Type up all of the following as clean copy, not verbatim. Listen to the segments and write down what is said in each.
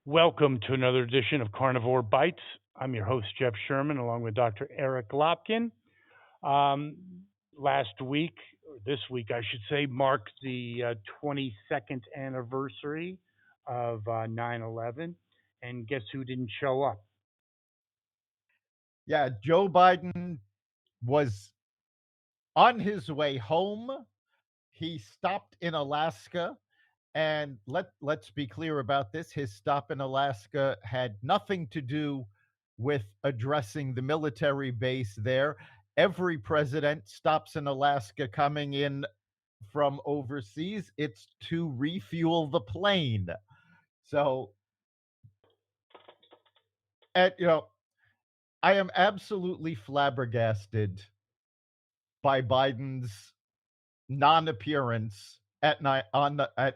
Welcome to another edition of Carnivore Bites. I'm your host, Jeff Sherman, along with Dr. Eric Lopkin. Um, Last week, or this week, I should say, marked the 22nd anniversary of 9 11. And guess who didn't show up? Yeah, Joe Biden was on his way home. He stopped in Alaska. And let's be clear about this. His stop in Alaska had nothing to do with addressing the military base there. Every president stops in Alaska coming in from overseas. It's to refuel the plane. So, and I am absolutely flabbergasted by Biden's non-appearance at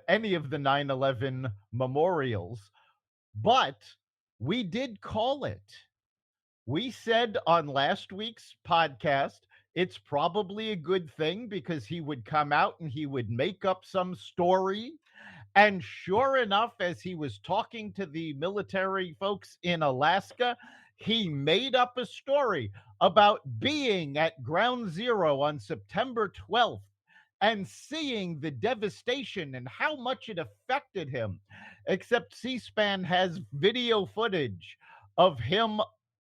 any of the 9/11 memorials, but we did call it. We said on last week's podcast it's probably a good thing because he would come out and he would make up some story. And sure enough, as he was talking to the military folks in Alaska, he made up a story about being at Ground Zero on September 12th and seeing the devastation and how much it affected him. Except C SPAN has video footage of him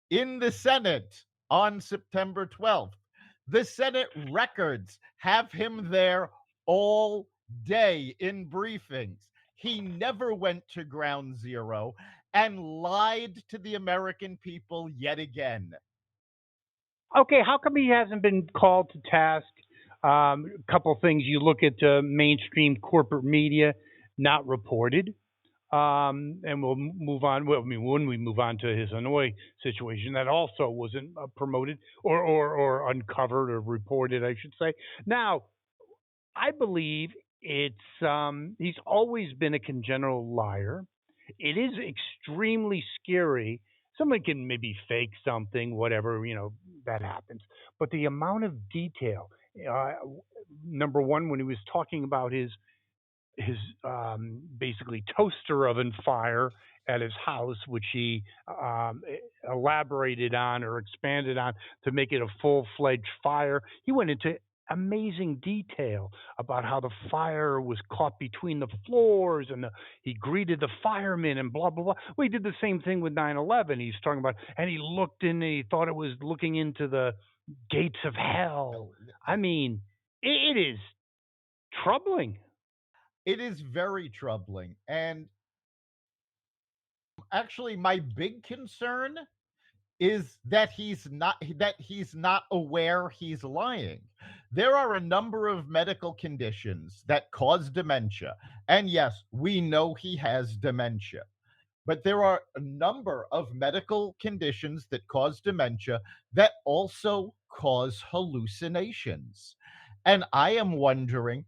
in the Senate on September 12th. The Senate records have him there all day in briefings. He never went to Ground Zero and lied to the American people yet again. Okay, how come he hasn't been called to task? A couple of things. You look at mainstream corporate media, not reported. And we'll move on. Well, I mean, when we move on to his Hanoi situation, that also wasn't promoted or uncovered or reported, I should say. Now, I believe he's always been a congenital liar. It is extremely scary. Someone can maybe fake something, whatever, that happens. But the amount of detail, uh, number one, when he was talking about his basically toaster oven fire at his house, which he elaborated on or expanded on to make it a full fledged fire. He went into amazing detail about how the fire was caught between the floors and he greeted the firemen and blah blah blah. Well, he did the same thing with 9/11. He's talking about, and he looked in, he thought it was looking into the gates of hell. Oh, I mean, it is troubling. it is very troubling. And actually, my big concern is that he's not aware he's lying. There are a number of medical conditions that cause dementia. And yes, we know he has dementia. But there are a number of medical conditions that cause dementia that also cause hallucinations. And I am wondering,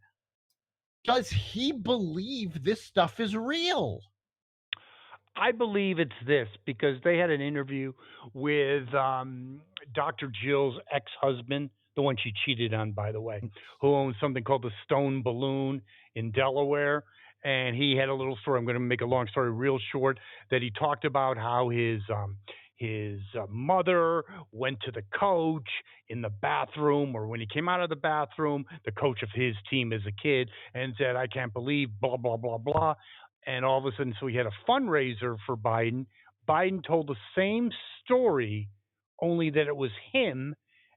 does he believe this stuff is real? I believe it's this because they had an interview with Dr. Jill's ex husband, the one she cheated on, by the way, who owns something called the Stone Balloon in Delaware. And he had a little story. I'm going to make a long story real short. That he talked about how his mother went to the coach in the bathroom, or when he came out of the bathroom, the coach of his team as a kid, and said, "I can't believe blah blah blah blah." And all of a sudden, so he had a fundraiser for Biden. Biden told the same story, only that it was him.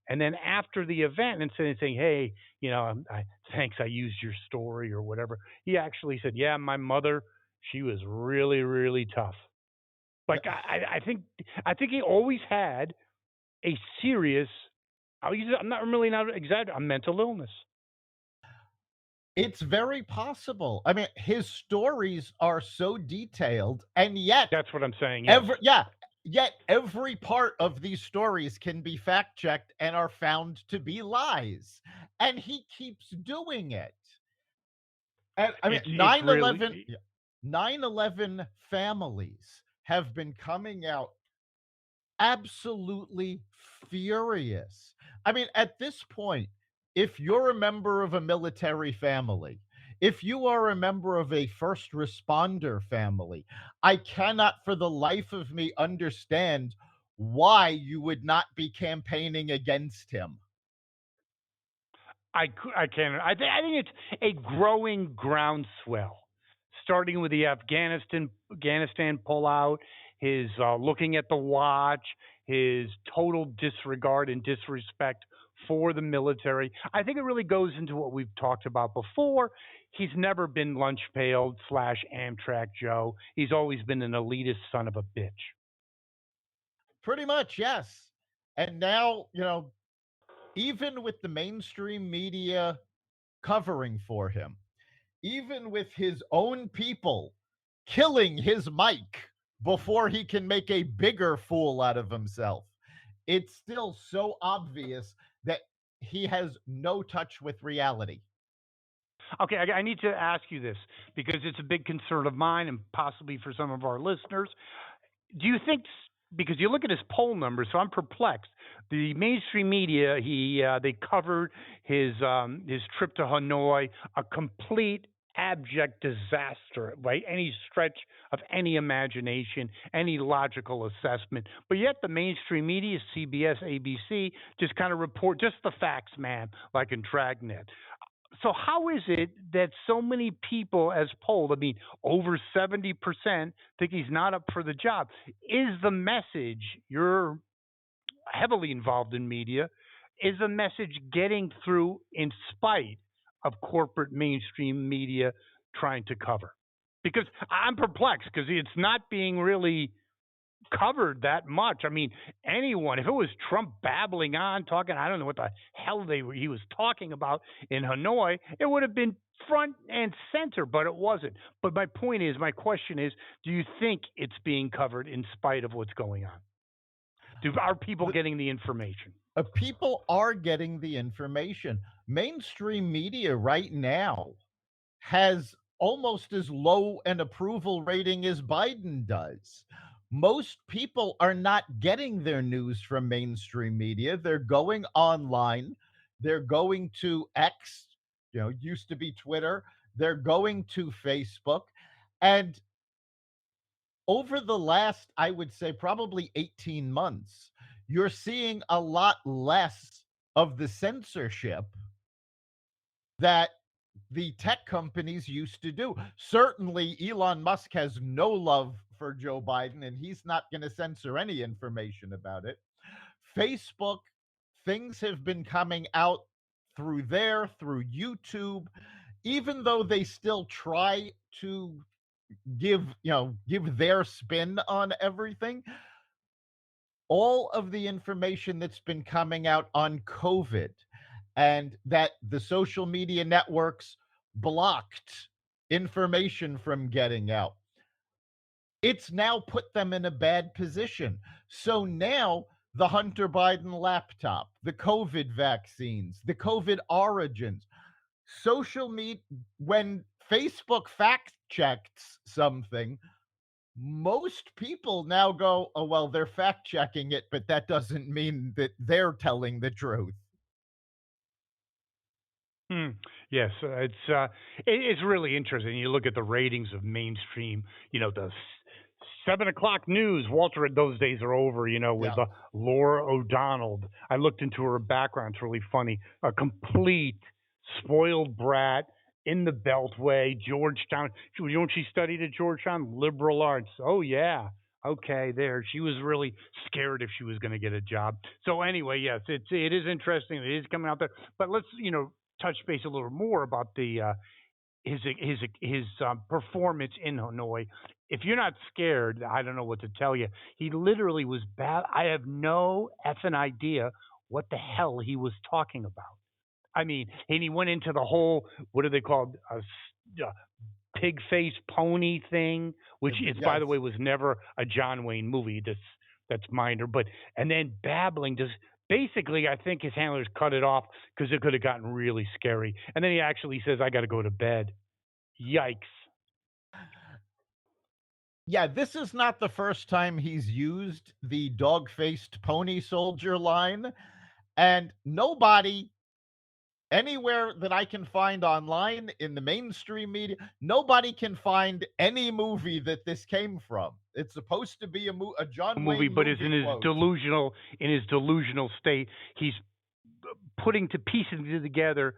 And then after the event, instead of saying, "Hey, thanks, I used your story" or whatever, he actually said, "Yeah, my mother, she was really, really tough." Like I think he always had a serious. I'm not really not exaggerating. A mental illness. It's very possible. I mean, his stories are so detailed, and yet That's what I'm saying. Yes. every yeah, yet every part of these stories can be fact checked and are found to be lies. And he keeps doing it. And I mean, It's 9/11, really 9/11 families have been coming out absolutely furious. I mean, at this point, if you're a member of a military family, If you are a member of a first responder family, I cannot for the life of me understand why you would not be campaigning against him. I can't. I think it's a growing groundswell, starting with the Afghanistan pullout, his looking at the watch, his total disregard and disrespect for the military. I think it really goes into what we've talked about before. He's never been lunch pail slash Amtrak Joe. He's always been an elitist son of a bitch. Pretty much, yes. And now, even with the mainstream media covering for him, even with his own people killing his mic before he can make a bigger fool out of himself, it's still so obvious that he has no touch with reality. Okay, I need to ask you this because it's a big concern of mine and possibly for some of our listeners. Do you think because you look at his poll numbers, so I'm perplexed. The mainstream media, they covered his trip to Hanoi, a complete abject disaster by any stretch of any imagination, any logical assessment. But yet the mainstream media, CBS, ABC, just kind of report just the facts, man, like in Dragnet. So how is it that so many people, as polled, I mean, over 70% think he's not up for the job? Is the message, you're heavily involved in media, is the message getting through in spite of corporate mainstream media trying to cover? Because I'm perplexed because it's not being really covered that much. I mean, anyone, if it was Trump babbling on, talking, I don't know what the hell he was talking about in Hanoi, it would have been front and center, but it wasn't. But my question is, do you think it's being covered in spite of what's going on? Are people The, getting the information? people are getting the information. Mainstream media right now has almost as low an approval rating as Biden does. Most people are not getting their news from mainstream media. They're going online, they're going to X, used to be Twitter, they're going to Facebook. And over the last, I would say, probably 18 months, you're seeing a lot less of the censorship that the tech companies used to do. Certainly, Elon Musk has no love for Joe Biden, and he's not going to censor any information about it. Facebook, things have been coming out through there, through YouTube, even though they still try to give their spin on everything. All of the information that's been coming out on COVID and that the social media networks blocked information from getting out, it's now put them in a bad position. So now the Hunter Biden laptop, the COVID vaccines, the COVID origins, social media, when Facebook fact checks something, most people now go, oh, well, they're fact checking it, but that doesn't mean that they're telling the truth. Hmm. Yes, it's really interesting. You look at the ratings of mainstream, the 7 o'clock news. Walter, those days are over. With Yeah. Laura O'Donnell. I looked into her background. It's really funny. A complete spoiled brat in the Beltway, Georgetown. She studied at Georgetown liberal arts. Oh yeah. Okay, there. She was really scared if she was going to get a job. So anyway, yes, it is interesting. It is coming out there. But let's touch base a little more about the his performance in Hanoi. If you're not scared, I don't know what to tell you. He literally was bad. I have no effing idea what the hell he was talking about. I mean, and he went into the whole what are they called pig face pony thing, which is by the Yes. way was never a John Wayne movie. That's minor, but and then babbling just basically I think his handlers cut it off because it could have gotten really scary. And then he actually says, "I got to go to bed." Yikes! Yeah, this is not the first time he's used the dog faced pony soldier line. And nobody Anywhere that I can find online in the mainstream media, nobody can find any movie that this came from. It's supposed to be a John Movie, Wayne but is movie quote. in his delusional state. He's putting to piecing together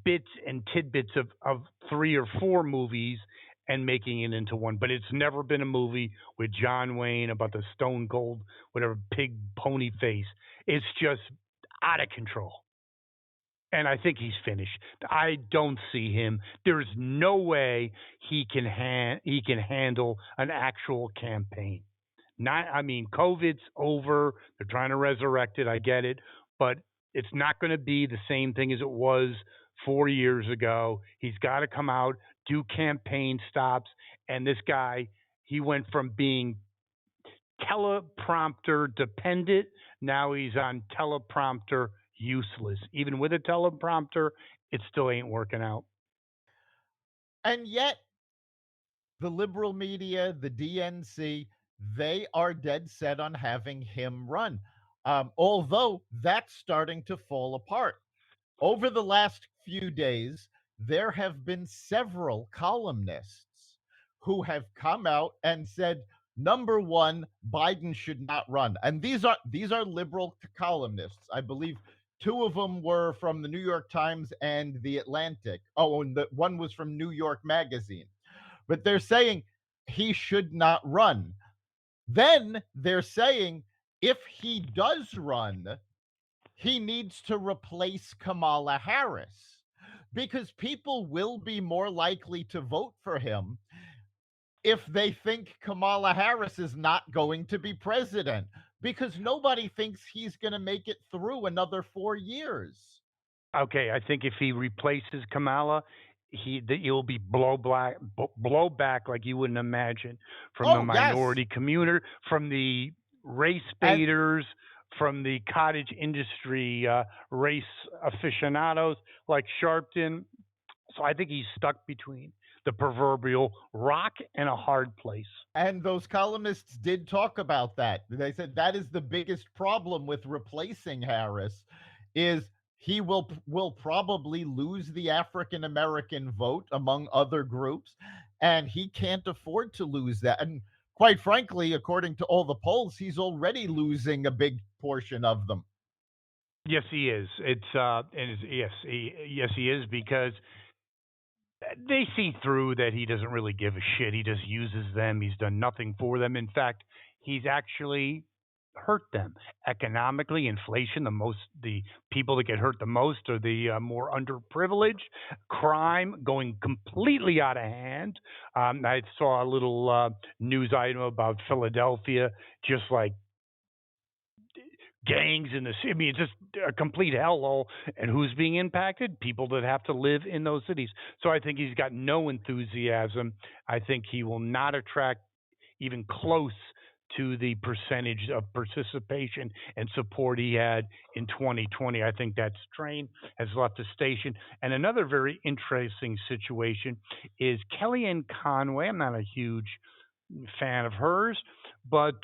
bits and tidbits of three or four movies and making it into one. But it's never been a movie with John Wayne about the stone cold, whatever, pig pony face. It's just out of control. And I think he's finished. I don't see him. There's no way he can handle an actual campaign. Not, I mean, COVID's over. They're trying to resurrect it. I get it, but it's not going to be the same thing as it was 4 years ago. He's got to come out, do campaign stops, and this guy, he went from being teleprompter dependent. Now he's on teleprompter useless. Even with a teleprompter, it still ain't working out. And yet, the liberal media, the DNC, they are dead set on having him run. Although that's starting to fall apart. Over the last few days, there have been several columnists who have come out and said, number one, Biden should not run. And these are liberal columnists. I believe two of them were from the New York Times and the Atlantic. Oh, and the one was from New York Magazine. But they're saying he should not run. Then they're saying if he does run, he needs to replace Kamala Harris because people will be more likely to vote for him if they think Kamala Harris is not going to be president because nobody thinks he's going to make it through another 4 years. Okay, I think if he replaces Kamala, it will be blowback like you wouldn't imagine from the Oh, yes. minority community, from the race And baiters, from the cottage industry race aficionados like Sharpton. So I think he's stuck between the proverbial rock and a hard place. And those columnists did talk about that. They said that is the biggest problem with replacing Harris is he will probably lose the African American vote among other groups and he can't afford to lose that. And quite frankly, according to all the polls, he's already losing a big portion of them. Yes, he is. Yes, he is because they see through that he doesn't really give a shit. He just uses them. He's done nothing for them. In fact, he's actually hurt them economically. Inflation, the people that get hurt the most are the more underprivileged. Crime going completely out of hand. I saw a little news item about Philadelphia, just like gangs in the city. I mean, it's just a complete hellhole. And who's being impacted? People that have to live in those cities. So I think he's got no enthusiasm. I think he will not attract even close to the percentage of participation and support he had in 2020. I think that train has left the station. And another very interesting situation is Kellyanne Conway. I'm not a huge fan of hers, but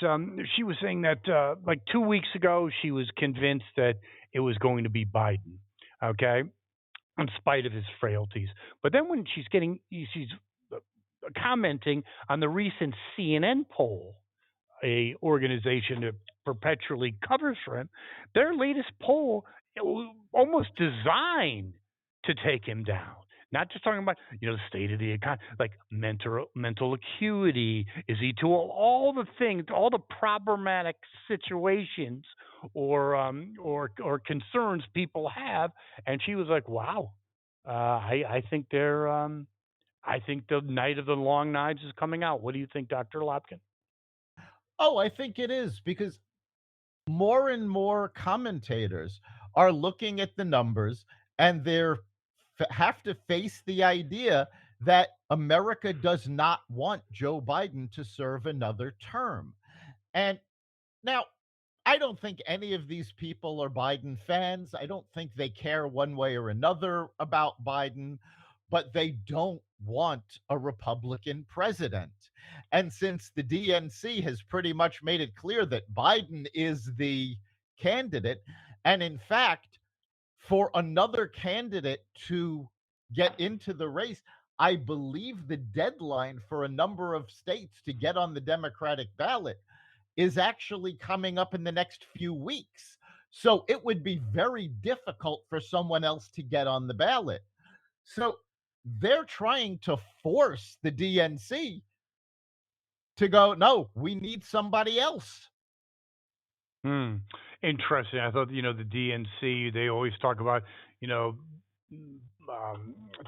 she was saying that like 2 weeks ago, she was convinced that it was going to be Biden. Okay, in spite of his frailties. But then when she's commenting on the recent CNN poll, a organization that perpetually covers for him, their latest poll it was almost designed to take him down. Not just talking about the state of the economy, like mental acuity. Is he too old? All the things, all the problematic situations or concerns people have, and she was like, "Wow, I think I think the night of the long knives is coming out." What do you think, Dr. Lopkin? Oh, I think it is because more and more commentators are looking at the numbers and have to face the idea that America does not want Joe Biden to serve another term. And now, I don't think any of these people are Biden fans. I don't think they care one way or another about Biden, but they don't want a Republican president. And since the DNC has pretty much made it clear that Biden is the candidate, and in fact, for another candidate to get into the race. I believe the deadline for a number of states to get on the Democratic ballot is actually coming up in the next few weeks. So it would be very difficult for someone else to get on the ballot. So they're trying to force the DNC to go, no, we need somebody else. Hmm. Interesting. I thought, the DNC, they always talk about, you know,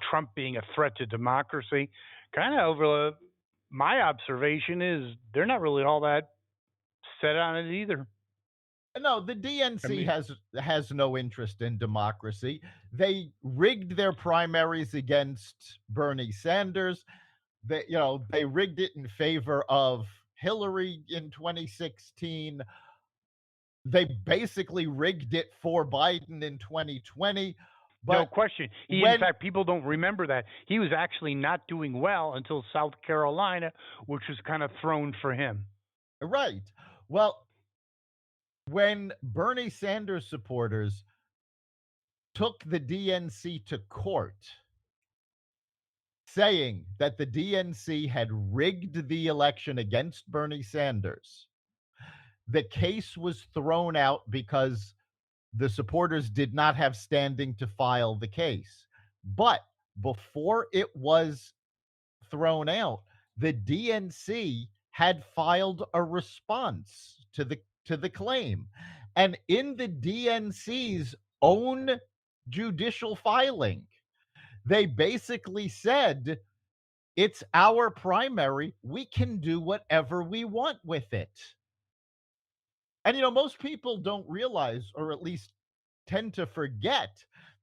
Trump being a threat to democracy. Kind of over my observation is they're not really all that set on it either. No, the I DNC mean, has no interest in democracy. They rigged their primaries against Bernie Sanders. They rigged it in favor of Hillary in 2016. They basically rigged it for Biden in 2020. no But question. In when fact, people don't remember that. He was actually not doing well until South Carolina, which was kind of thrown for him. right, well, when Bernie Sanders supporters took the DNC to court saying that the DNC had rigged the election against Bernie Sanders, the case was thrown out because the supporters did not have standing to file the case. But before it was thrown out, the DNC had filed a response to the claim. And in the DNC's own judicial filing, they basically said it's our primary. We can do whatever we want with it. And most people don't realize, or at least tend to forget,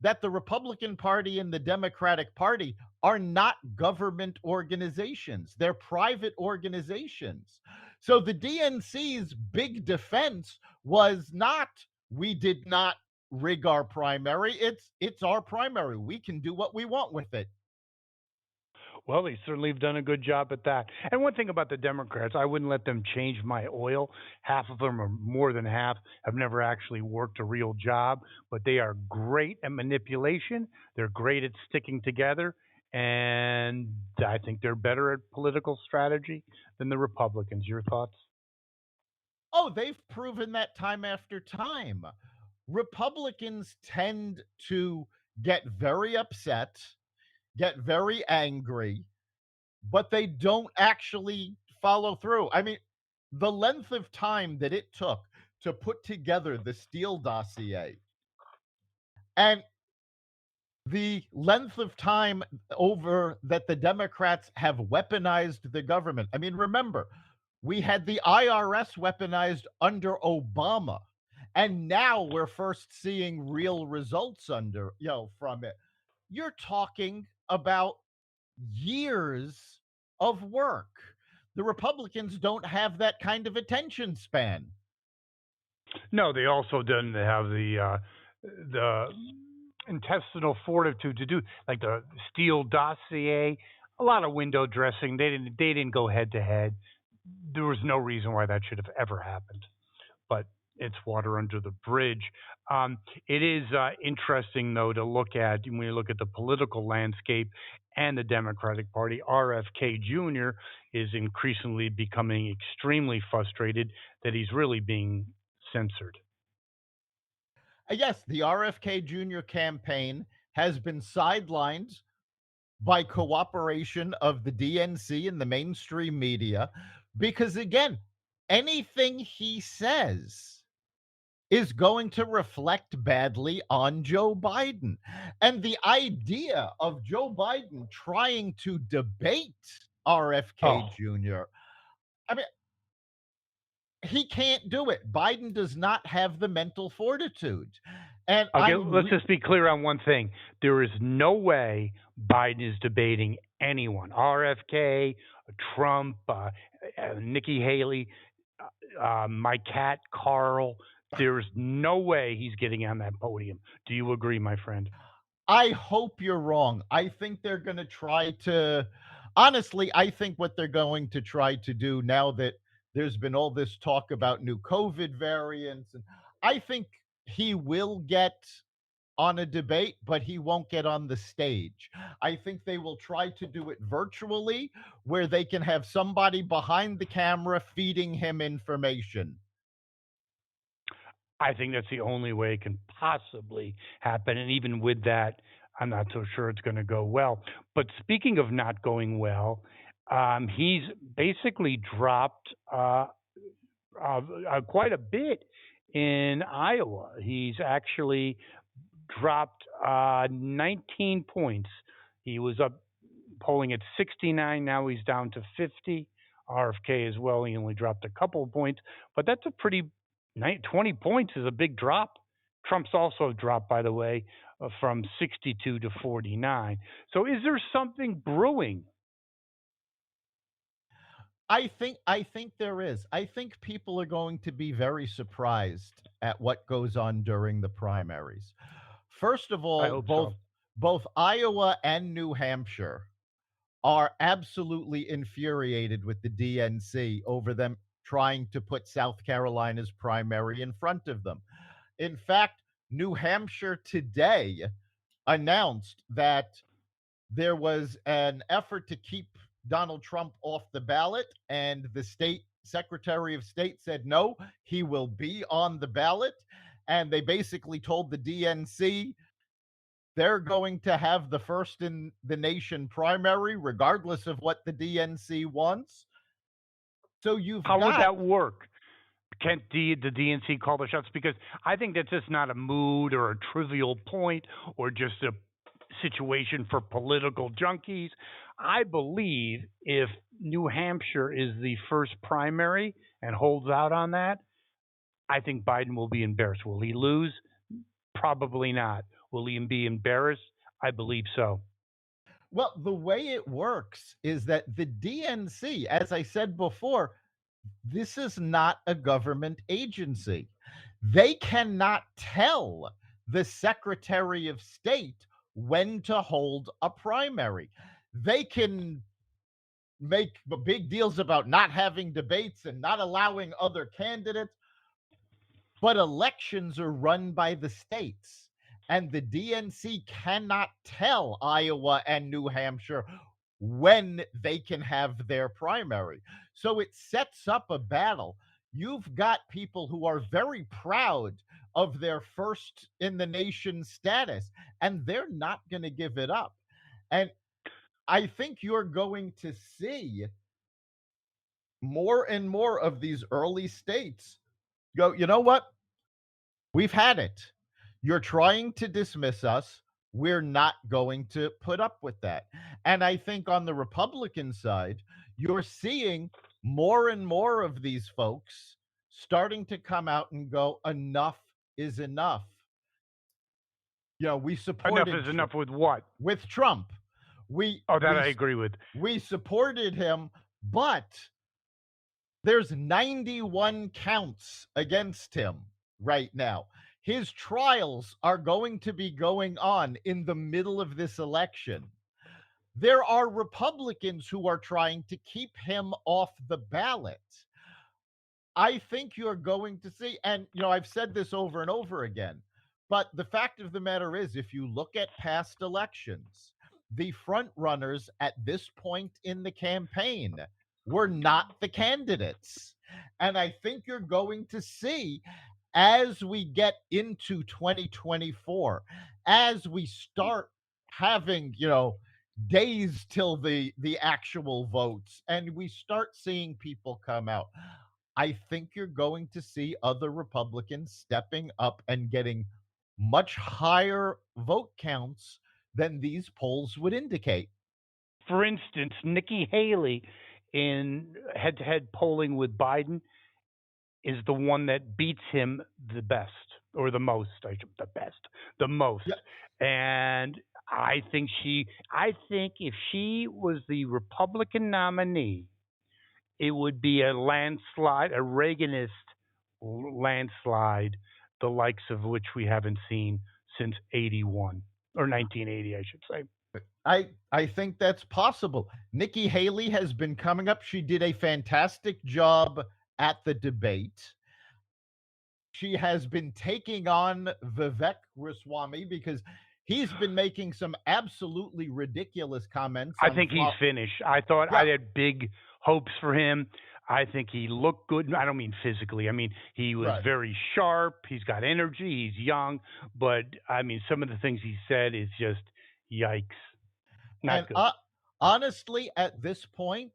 that the Republican Party and the Democratic Party are not government organizations. They're private organizations. So the DNC's big defense was not, we did not rig our primary. It's our primary. We can do what we want with it. Well, they certainly have done a good job at that. And one thing about the Democrats, I wouldn't let them change my oil. Half of them, or more than half, have never actually worked a real job, but they are great at manipulation. They're great at sticking together. And I think they're better at political strategy than the Republicans. Your thoughts? Oh, they've proven that time after time. Republicans tend to get very upset, get very angry, but they don't actually follow through. I mean, the length of time that it took to put together the Steele dossier and the length of time over that the Democrats have weaponized the government. I mean, remember, we had the IRS weaponized under Obama, and now we're first seeing real results from it. You're talking about years of work. The Republicans don't have that kind of attention span. No, they also didn't have the intestinal fortitude to do like the Steele dossier. A lot of window dressing. They didn't go head to head. There was no reason why that should have ever happened. But it's water under the bridge. It is interesting, though, to look at when you look at the political landscape and the Democratic Party. RFK Jr. is increasingly becoming extremely frustrated that he's really being censored. Yes, the RFK Jr. campaign has been sidelined by cooperation of the DNC and the mainstream media because, again, anything he says is going to reflect badly on Joe Biden. And the idea of Joe Biden trying to debate RFK Oh, Jr., I mean, he can't do it. Biden does not have the mental fortitude. And okay. Let's just be clear on one thing. There is no way Biden is debating anyone. RFK, Trump, Nikki Haley, my cat Carl. There's no way he's getting on that podium. Do you agree, my friend? I hope you're wrong. I think they're going to try to, honestly, I think what they're going to try to do now that there's been all this talk about new COVID variants, and I think he will get on a debate, but he won't get on the stage. I think they will try to do it virtually where they can have somebody behind the camera feeding him information. I think that's the only way it can possibly happen. And even with that, I'm not so sure it's going to go well. But speaking of not going well, he's basically dropped quite a bit in Iowa. He's actually dropped 19 points. He was up polling at 69. Now he's down to 50. RFK as well. He only dropped a couple of points, but that's a pretty 20 points is a big drop. Trump's also dropped, by the way, from 62 to 49. So is there something brewing? I think there is. I think people are going to be very surprised at what goes on during the primaries. First of I all, hope both so. both Iowa and New Hampshire are absolutely infuriated with the DNC over them trying to put South Carolina's primary in front of them. In fact, New Hampshire today announced that there was an effort to keep Donald Trump off the ballot, and the state secretary of state said no, he will be on the ballot. And they basically told the DNC they're going to have the first in the nation primary, regardless of what the DNC wants. So you've How would got, that work? Can't the DNC call the shots? Because I think that's just not a mood or a trivial point or just a situation for political junkies. I believe if New Hampshire is the first primary and holds out on that, I think Biden will be embarrassed. Will he lose? Probably not. Will he be embarrassed? I believe so. well, the way it works is that the DNC, as I said before, this is not a government agency. They cannot tell the Secretary of State when to hold a primary. They can make big deals about not having debates and not allowing other candidates, but elections are run by the states. And the DNC cannot tell Iowa and New Hampshire when they can have their primary. So it sets up a battle. You've got people who are very proud of their first in the nation status, and they're not going to give it up. And I think you're going to see more and more of these early states go, you know what? We've had it. You're trying to dismiss us. We're not going to put up with that. And I think on the Republican side, you're seeing more and more of these folks starting to come out and go, enough is enough. We Enough supported is enough with what? with Trump. We Oh, that we I agree with. we supported him, but there's 91 counts against him right now. His trials are going to be going on in the middle of this election. There are Republicans who are trying to keep him off the ballot. I think you're going to see, and I've said this over and over again, but the fact of the matter is, if you look at past elections, the front runners at this point in the campaign were not the candidates. And I think you're going to see as we get into 2024, as we start having, days till the actual votes and we start seeing people come out, I think you're going to see other Republicans stepping up and getting much higher vote counts than these polls would indicate. For instance, Nikki Haley in head to head polling with Biden is the one that beats him the best or the most. The best, the most. Yeah, And I think if she was the Republican nominee, it would be a landslide, a Reaganist landslide, the likes of which we haven't seen since 81 or 1980, I should say. I think that's possible. Nikki Haley has been coming up. She did a fantastic job at the debate. she has been taking on Vivek Ramaswamy because he's been making some absolutely ridiculous comments I on think he's finished. I thought Yeah, I had big hopes for him. I think he looked good. I don't mean physically. I mean he was right. very sharp. He's got energy. He's young, but I mean some of the things he said is just yikes, And not good. honestly, at this point,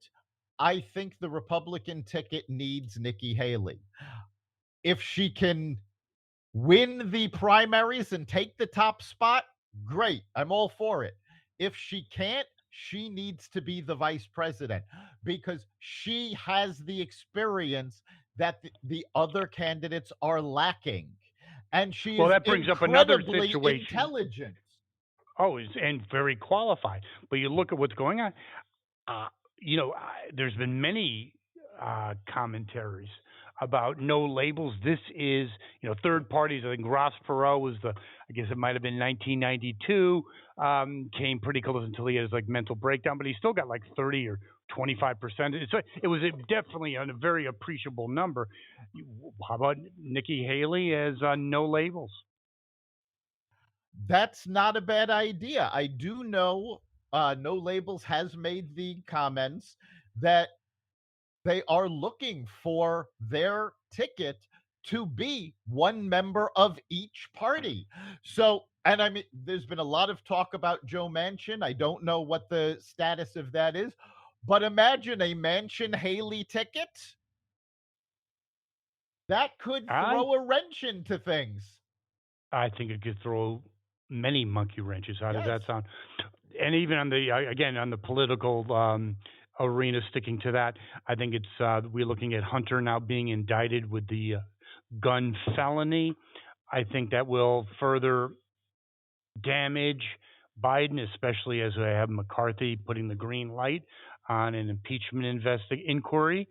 I think the Republican ticket needs Nikki Haley. If she can win the primaries and take the top spot, great. I'm all for it. If she can't, she needs to be the vice president because she has the experience that the other candidates are lacking. And she Well, is that brings up another incredibly situation. intelligent. Oh, and very qualified. But you look at what's going on. Uh, there's been many commentaries about no labels. This is, third parties. I think Ross Perot was I guess it might have been 1992, came pretty close until he has like mental breakdown, but he still got like 30 or 25%. It was definitely a very appreciable number. How about Nikki Haley as no labels? That's not a bad idea. I do know No Labels has made the comments that they are looking for their ticket to be one member of each party. So, and I mean, there's been a lot of talk about Joe Manchin. I don't know what the status of that is, but imagine a Manchin Haley ticket. That could I throw a wrench into things. I think it could throw many monkey wrenches. How does that Yes. sound? And even on the again on the political arena, sticking to that, I think it's we're looking at Hunter now being indicted with the gun felony. I think that will further damage Biden, especially as I have McCarthy putting the green light on an impeachment inquiry.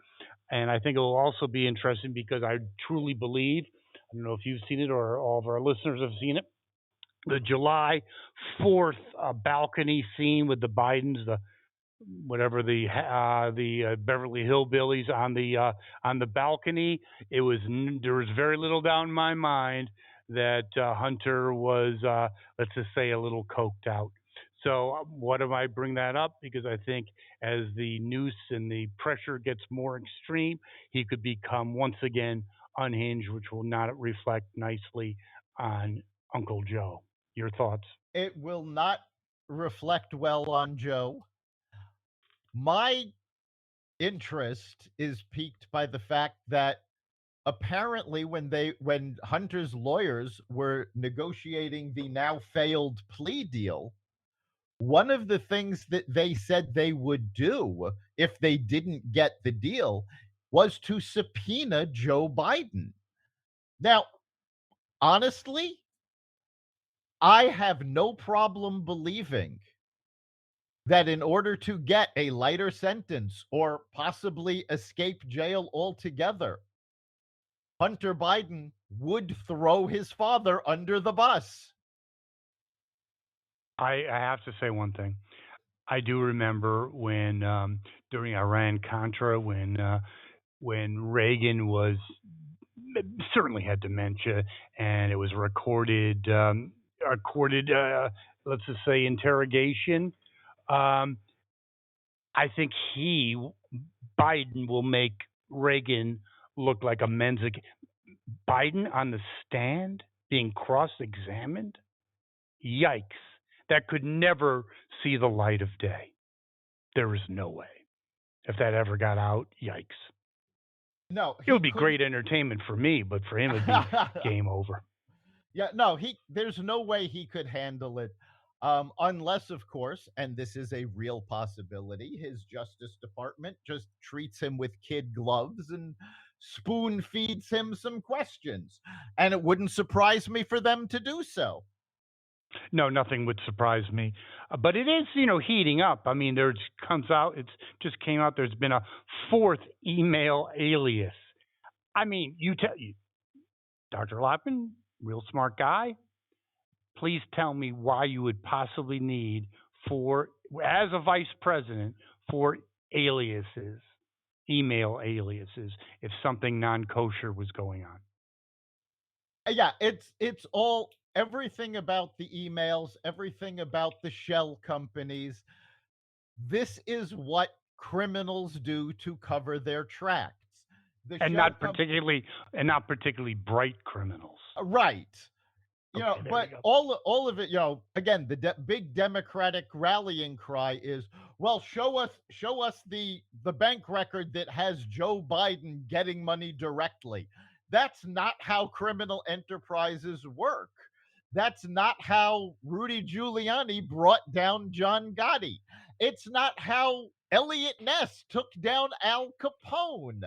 And I think it will also be interesting because I truly believe, I don't know if you've seen it or all of our listeners have seen it, the July 4th balcony scene with the Bidens, the whatever the Beverly Hillbillies on the balcony. There was very little doubt in my mind that Hunter was let's just say a little coked out. So what am I bring that up? Because I think as the noose and the pressure gets more extreme, he could become once again unhinged, which will not reflect nicely on Uncle Joe. Your thoughts? It will not reflect well on Joe. My interest is piqued by the fact that apparently when Hunter's lawyers were negotiating the now failed plea deal, one of the things that they said they would do if they didn't get the deal was to subpoena Joe Biden. Now, honestly, I have no problem believing that in order to get a lighter sentence or possibly escape jail altogether, Hunter Biden would throw his father under the bus. I have to say one thing. I do remember when during Iran Contra when Reagan was certainly had dementia and it was recorded let's just say interrogation. Um, I think Biden will make Reagan look like a Biden on the stand being cross-examined. Yikes! That could never see the light of day. There is no way. If that ever got out, yikes. No, It he would be couldn't. great entertainment for me, but for him it'd be game over. Yeah, no, there's no way he could handle it. Unless, of course, and this is a real possibility, his Justice Department just treats him with kid gloves and spoon feeds him some questions. And it wouldn't surprise me for them to do so. No, nothing would surprise me. But it is, heating up. I mean, it's just came out. There's been a fourth email alias. I mean, Dr. Loppin, real smart guy. Please tell me why you would possibly need as a vice president, for aliases, email aliases, if something non kosher was going on. Yeah, it's all everything about the emails, everything about the shell companies. This is what criminals do to cover their tracks. The And shell not company, particularly and not particularly bright criminals. right. Okay, there But you go. all of it, again, the big Democratic rallying cry is, well, show us the bank record that has Joe Biden getting money directly. That's not how criminal enterprises work. That's not how Rudy Giuliani brought down John Gotti. It's not how Elliot Ness took down Al Capone.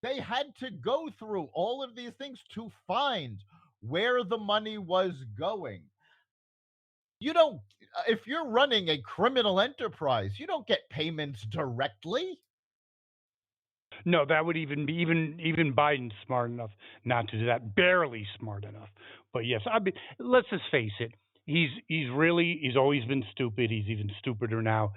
They had to go through all of these things to find where the money was going. You don't, if you're running a criminal enterprise, you don't get payments directly. No, that would even be even Biden's smart enough not to do that. Barely smart enough. But yes, I mean, let's just face it. He's always been stupid. He's even stupider now.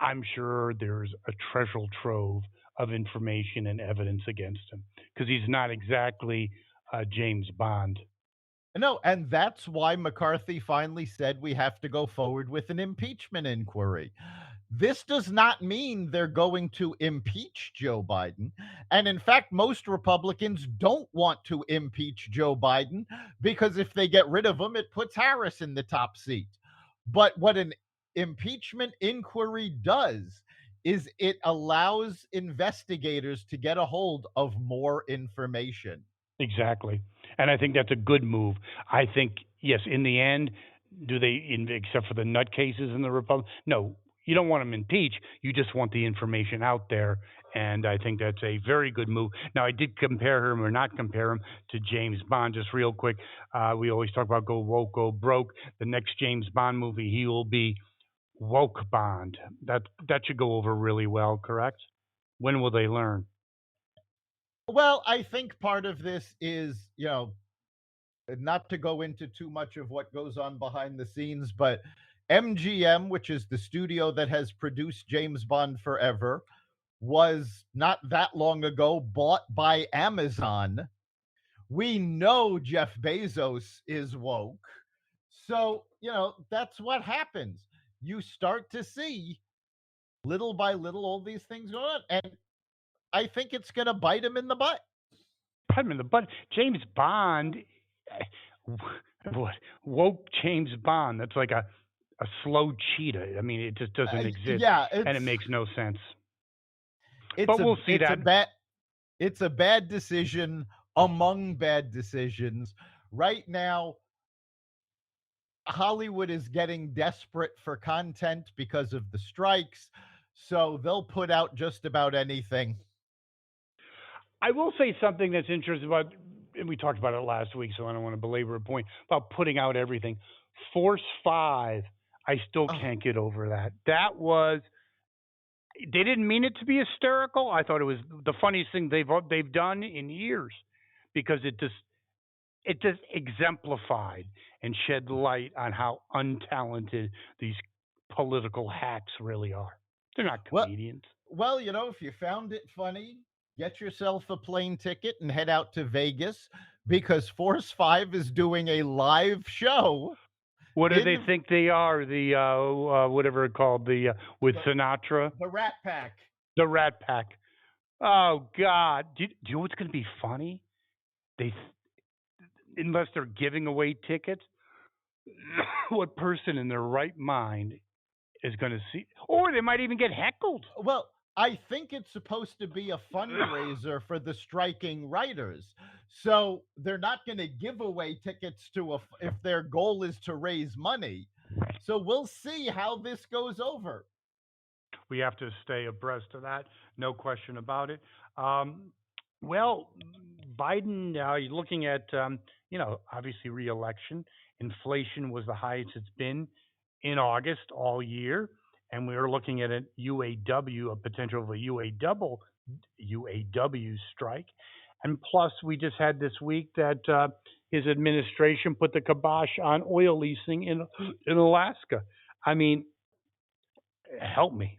I'm sure there's a treasure trove of information and evidence against him because he's not exactly James Bond. No, and that's why McCarthy finally said we have to go forward with an impeachment inquiry. This does not mean they're going to impeach Joe Biden. And in fact, most Republicans don't want to impeach Joe Biden because if they get rid of him, it puts Harris in the top seat. But what an impeachment inquiry does is it allows investigators to get a hold of more information. Exactly. And I think that's a good move. I think, yes, in the end, do they, except for the nutcases in the Republic? No, you don't want them impeached. You just want the information out there. And I think that's a very good move. Now, I did compare him or not compare him to James Bond, just real quick. We always talk about go woke, go broke. The next James Bond movie, he will be woke Bond. That should go over really well, correct? When will they learn? Well, I think part of this is, not to go into too much of what goes on behind the scenes, but MGM, which is the studio that has produced James Bond forever, was not that long ago bought by Amazon. We know Jeff Bezos is woke. So, that's what happens. You start to see little by little all these things going on. And I think it's going to bite him in the butt. Pardon me, but James Bond, what woke James Bond? That's like a slow cheetah. I mean, it just doesn't exist, Yeah, and it makes no sense. it's But a we'll see it's a that. bad it's a bad decision among bad decisions. Right now, Hollywood is getting desperate for content because of the strikes, so they'll put out just about anything. I will say something that's interesting about, and we talked about it last week, so I don't want to belabor a point about putting out everything. Force Five, I still Oh, can't get over that. They didn't mean it to be hysterical. I thought it was the funniest thing they've done in years because it just exemplified and shed light on how untalented these political hacks really are. They're not well, comedians. if you found it funny, get yourself a plane ticket and head out to Vegas because Force 5 is doing a live show What do they in think they are? The whatever it called with the, Sinatra, the Rat Pack. the Rat Pack. Oh God! Do you know what's going to be funny? They unless they're giving away tickets, what person in their right mind is going to see? Or they might even get heckled. Well, I think it's supposed to be a fundraiser for the striking writers. So they're not going to give away tickets if their goal is to raise money. So we'll see how this goes over. We have to stay abreast of that, no question about it. Um, well, Biden, you're looking at, obviously reelection. Inflation was the highest it's been in August all year, and we were looking at a UAW, a potential of a UAW strike. And plus, we just had this week that his administration put the kibosh on oil leasing in Alaska. I mean, help me.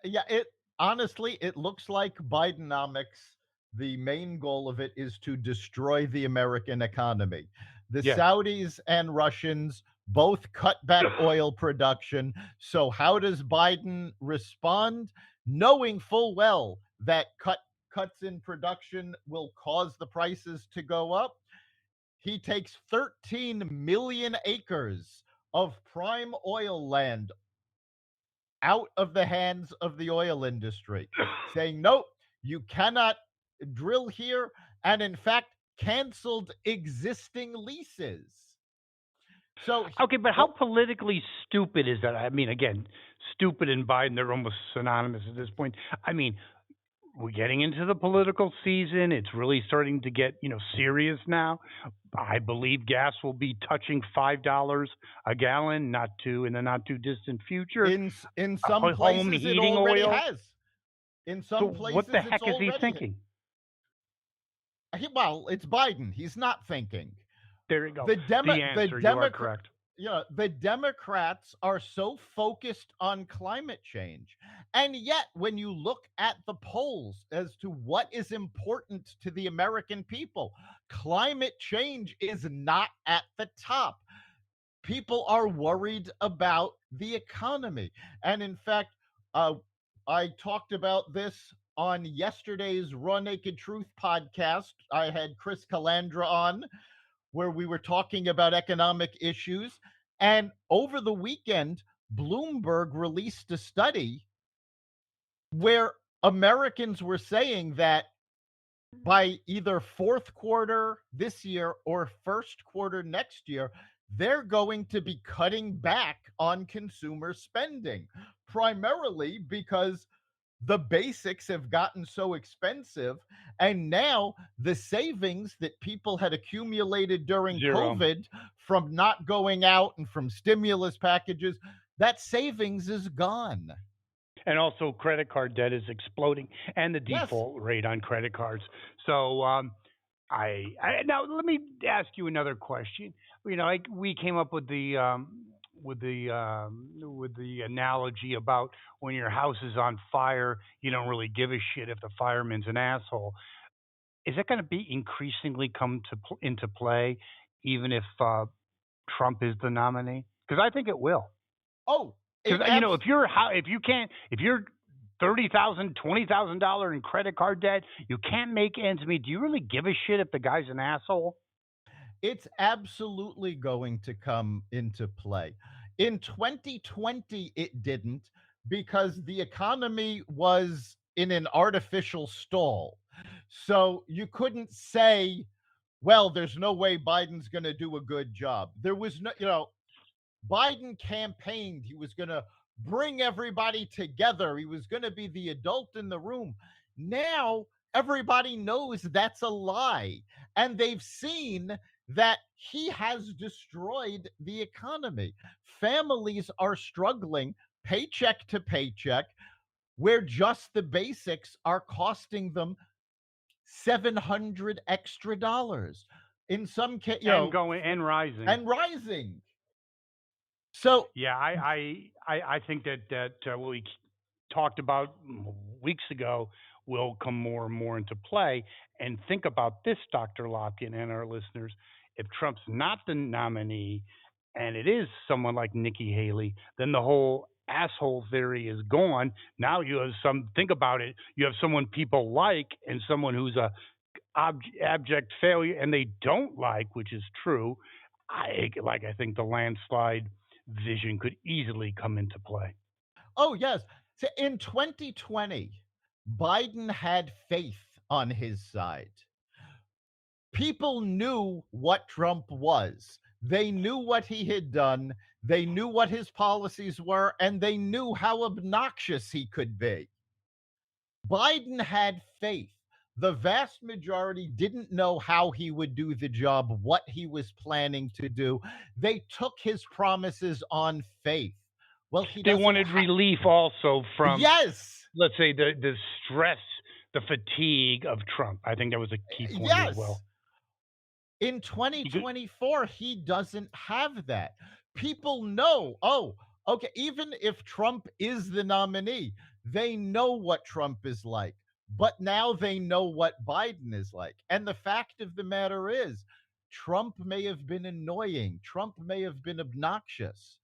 Yeah, it honestly it looks like Bidenomics the main goal of it is to destroy the American economy. The Yes. Saudis and Russians both cut back oil production. So, how does Biden respond? Knowing full well that cuts in production will cause the prices to go up, he takes 13 million acres of prime oil land out of the hands of the oil industry, saying, nope, you cannot drill here, and in fact, canceled existing leases. So, Okay, but how oh, politically stupid is that? I mean, again, stupid and Biden, they're almost synonymous at this point. I mean, we're getting into the political season. It's really starting to get, serious now. I believe gas will be touching $5 a gallon, not too in the not too distant future. in some Home places, it heating already oil. has. In So some what the places, heck it's is he already. thinking? Well, it's Biden. He's not thinking. There you go. The demo, The the answer. You are Democrat, correct. the Democrats are so focused on climate change. And yet, when you look at the polls as to what is important to the American people, climate change is not at the top. People are worried about the economy. And in fact, uh, I talked about this on yesterday's Raw Naked Truth podcast. I had Chris Calandra on, where we were talking about economic issues. And over the weekend, Bloomberg released a study where Americans were saying that by either fourth quarter this year or first quarter next year, they're going to be cutting back on consumer spending, primarily because the basics have gotten so expensive. And now the savings that people had accumulated during Zero. COVID from not going out and from stimulus packages, that savings is gone. And also, credit card debt is exploding, and the Yes. default rate on credit cards. So, I now let me ask you another question. We came up with the analogy about when your house is on fire, you don't really give a shit if the fireman's an asshole. Is that going to be increasingly come into play, even if Trump is the nominee? Because I think it will. Oh, Because it abs if you're $30,000, $20,000 in credit card debt, you can't make ends meet. Do you really give a shit if the guy's an asshole? it's absolutely going to come into play. In 2020, it didn't, because the economy was in an artificial stall. So you couldn't say, well, there's no way Biden's going to do a good job. There was no, Biden campaigned. He was going to bring everybody together. He was going to be the adult in the room. Now, everybody knows that's a lie. And they've seen that he has destroyed the economy. Families are struggling paycheck to paycheck, where just the basics are costing them 700 extra dollars. In some case, And going and rising. and rising. So, Yeah, I think that what we talked about weeks ago will come more and more into play. And think about this, Dr. Lopkin and our listeners. If Trump's not the nominee and it is someone like Nikki Haley, then the whole asshole theory is gone. Now you have think about it, you have someone people like and someone who's a abject failure and they don't like, which is true. I think the landslide vision could easily come into play. oh, yes. So in 2020, Biden had faith on his side. People knew what Trump was. They knew what he had done. They knew what his policies were, and they knew how obnoxious he could be. Biden had faith. The vast majority didn't know how he would do the job, what he was planning to do. They took his promises on faith. Well, he They doesn't wanted have. relief also from, Yes. let's say, the stress, the fatigue of Trump. I think that was a key point as Yes. well. In You could, 2024, he doesn't have that. People know, oh, okay, even if Trump is the nominee, they know what Trump is like. but now they know what Biden is like. And the fact of the matter is, Trump may have been annoying, Trump may have been obnoxious,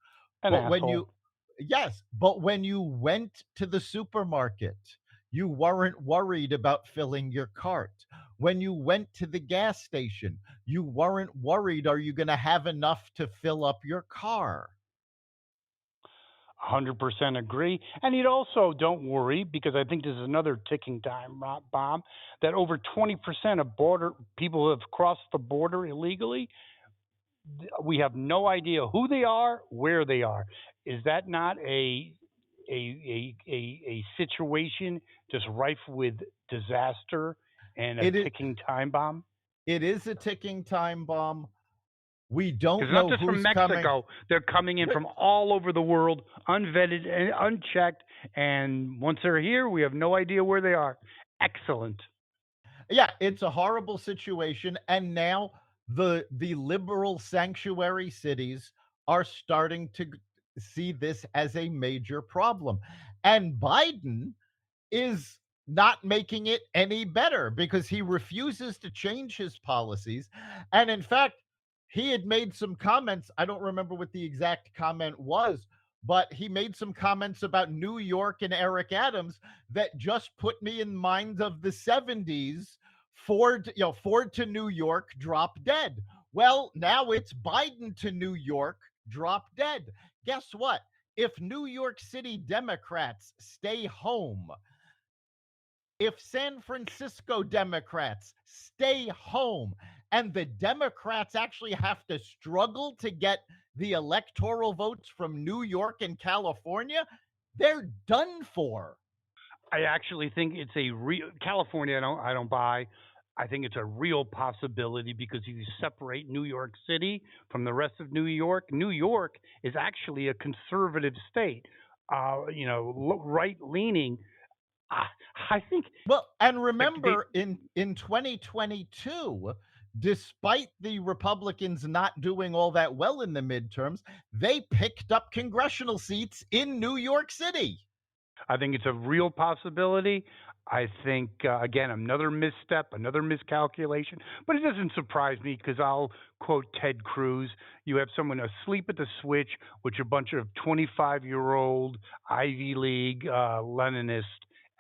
An but when you, asshole. yes, but when you went to the supermarket, you weren't worried about filling your cart. When you went to the gas station, you weren't worried, are you going to have enough to fill up your car? 100% agree. And you'd also don't worry because I think this is another ticking time bomb that over 20% of border people who have crossed the border illegally, we have no idea who they are, where they are. Is that not a situation just rife with disaster and a It is, ticking time bomb? it is a ticking time bomb. We don't Because not know just from who's coming. Mexico, they're coming in from all over the world, unvetted and unchecked. And once they're here, we have no idea where they are. Excellent. Yeah, it's a horrible situation, and now the liberal sanctuary cities are starting to see this as a major problem. And Biden is not making it any better because he refuses to change his policies. And in fact, he had made some comments. I don't remember what the exact comment was, but he made some comments about New York and Eric Adams that just put me in mind of the 70s. Ford to New York, drop dead. Well, now it's Biden to New York, drop dead. Guess what? If New York City Democrats stay home, if San Francisco Democrats stay home and the Democrats actually have to struggle to get the electoral votes from New York and California, they're done for. I actually think it's a real California. I don't buy. I think it's a real possibility because if you separate New York City from the rest of New York, New York is actually a conservative state. Right leaning. I, I think Well, and they, remember in 2022, despite the Republicans not doing all that well in the midterms, they picked up congressional seats in New York City. I think it's a real possibility. I think again another misstep, another miscalculation, but it doesn't surprise me because I'll quote Ted Cruz. You have someone asleep at the switch, which a bunch of 25-year-old Ivy League Leninists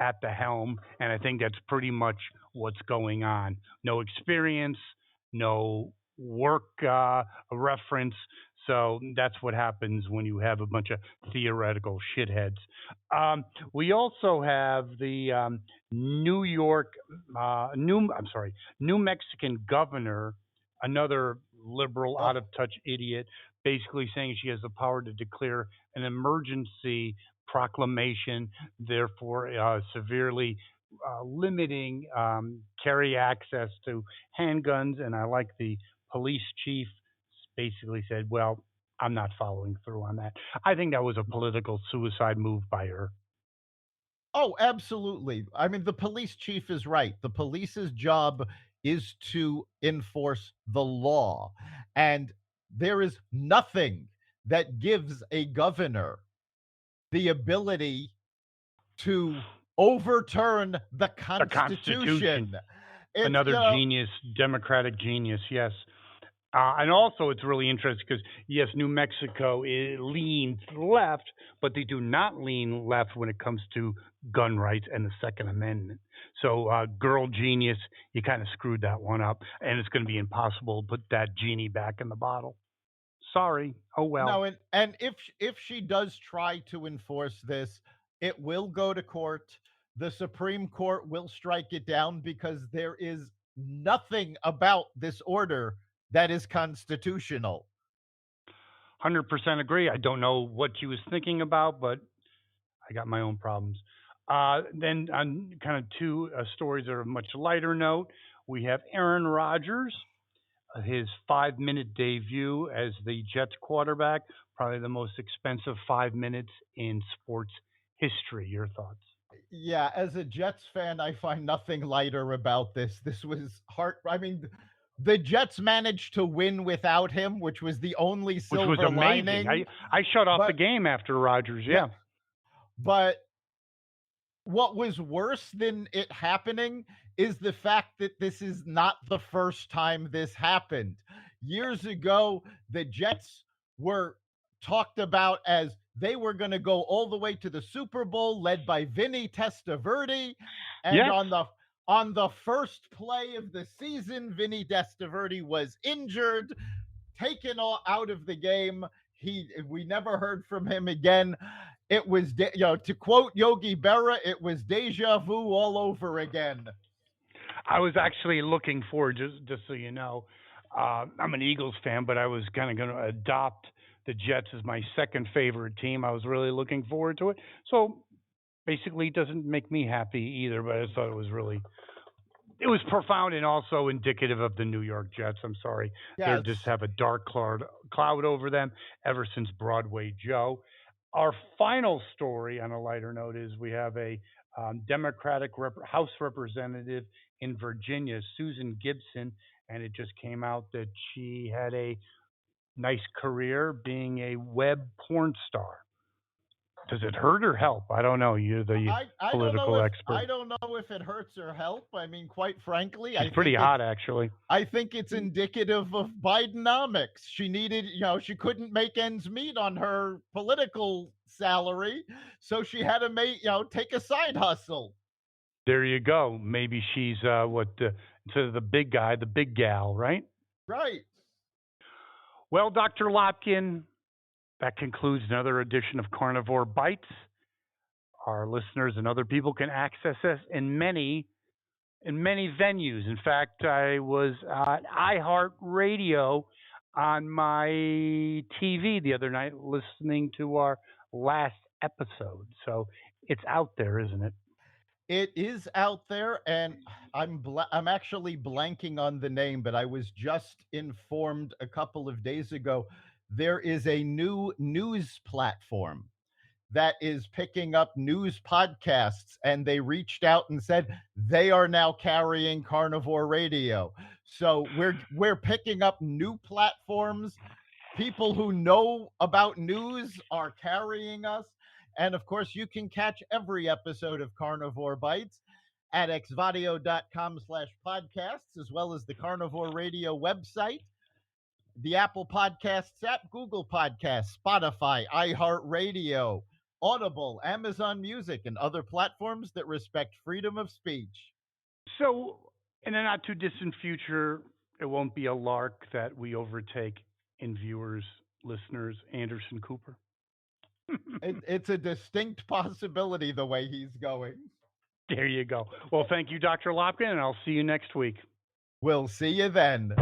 at the helm, and I think that's pretty much what's going on. No experience, no work reference. So that's what happens when you have a bunch of theoretical shitheads. We also have the New York, New Mexican governor, another liberal, out Oh, of touch idiot, basically saying she has the power to declare an emergency proclamation, therefore severely limiting carry access to handguns. And I like the police chief basically said, well, I'm not following through on that. I think that was a political suicide move by her. Oh, absolutely. I mean, the police chief is right. The police's job is to enforce the law. And there is nothing that gives a governor the ability to overturn the The Constitution, Constitution. It's, another genius, Democratic genius, yes. And also, it's really interesting because, yes, New Mexico leans left, but they do not lean left when it comes to gun rights and the Second Amendment. So, girl genius, you kind of screwed that one up, and it's going to be impossible to put that genie back in the bottle. Sorry. Oh, well. no, and if she does try to enforce this, it will go to court. The Supreme Court will strike it down because there is nothing about this order that is constitutional. 100% agree. I don't know what she was thinking about, but I got my own problems. Then on kind of two stories that are of much lighter note, we have Aaron Rodgers, his 5 minute debut as the Jets quarterback, probably the most expensive 5 minutes in sports history. Your thoughts? Yeah, as a Jets fan, I find nothing lighter about this. This was heart. I mean, the Jets managed to win without him, which was the only Which was silver amazing. lining. I shut off the But game after Rodgers. yeah, Yeah. but what was worse than it happening is the fact that this is not the first time this happened. Years ago, the Jets were talked about as they were going to go all the way to the Super Bowl, led by Vinny Testaverde, and Yes, on the first play of the season, Vinny Testaverde was injured, taken out of the game. We never heard from him again. It was, to quote Yogi Berra, it was deja vu all over again. I was actually looking forward. Just so you know, I'm an Eagles fan, but I was kind of going to adopt the Jets as my second favorite team. I was really looking forward to it. So basically, it doesn't make me happy either. But I just thought it was profound and also indicative of the New York Jets. I'm sorry, they just Yes. have a dark cloud over them ever since Broadway Joe. Our final story, on a lighter note, is we have a Democratic House representative in Virginia, Susan Gibson, and it just came out that she had a nice career being a web porn star. Does it hurt or help? I don't know. You're the I don't know political if expert. it hurts or help. I mean, quite frankly, She's pretty hot, actually. I think it's indicative of Bidenomics. She needed, she couldn't make ends meet on her political salary, so she had to take a side hustle. There you go. Maybe she's instead of the big guy, the big gal, right? Right. Well, Dr. Lopkin, that concludes another edition of Carnivore Bites. Our listeners and other people can access us in many venues. In fact, I was at iHeartRadio on my TV the other night listening to our last episode. So it's out there, isn't it? It is out there, and I'm actually blanking on the name, but I was just informed a couple of days ago there is a new news platform that is picking up news podcasts, and they reached out and said they are now carrying Carnivore Radio. So we're picking up new platforms. People who know about news are carrying us. And of course, you can catch every episode of Carnivore Bites at xvadio.com/podcasts, as well as the Carnivore Radio website, the Apple Podcasts app, Google Podcasts, Spotify, iHeartRadio, Audible, Amazon Music, and other platforms that respect freedom of speech. So, in a not too distant future, it won't be a lark that we overtake in viewers, listeners, Anderson Cooper. It's a distinct possibility the way he's going. There you go. Well, thank you, Dr. Lopkin, and I'll see you next week. We'll see you then.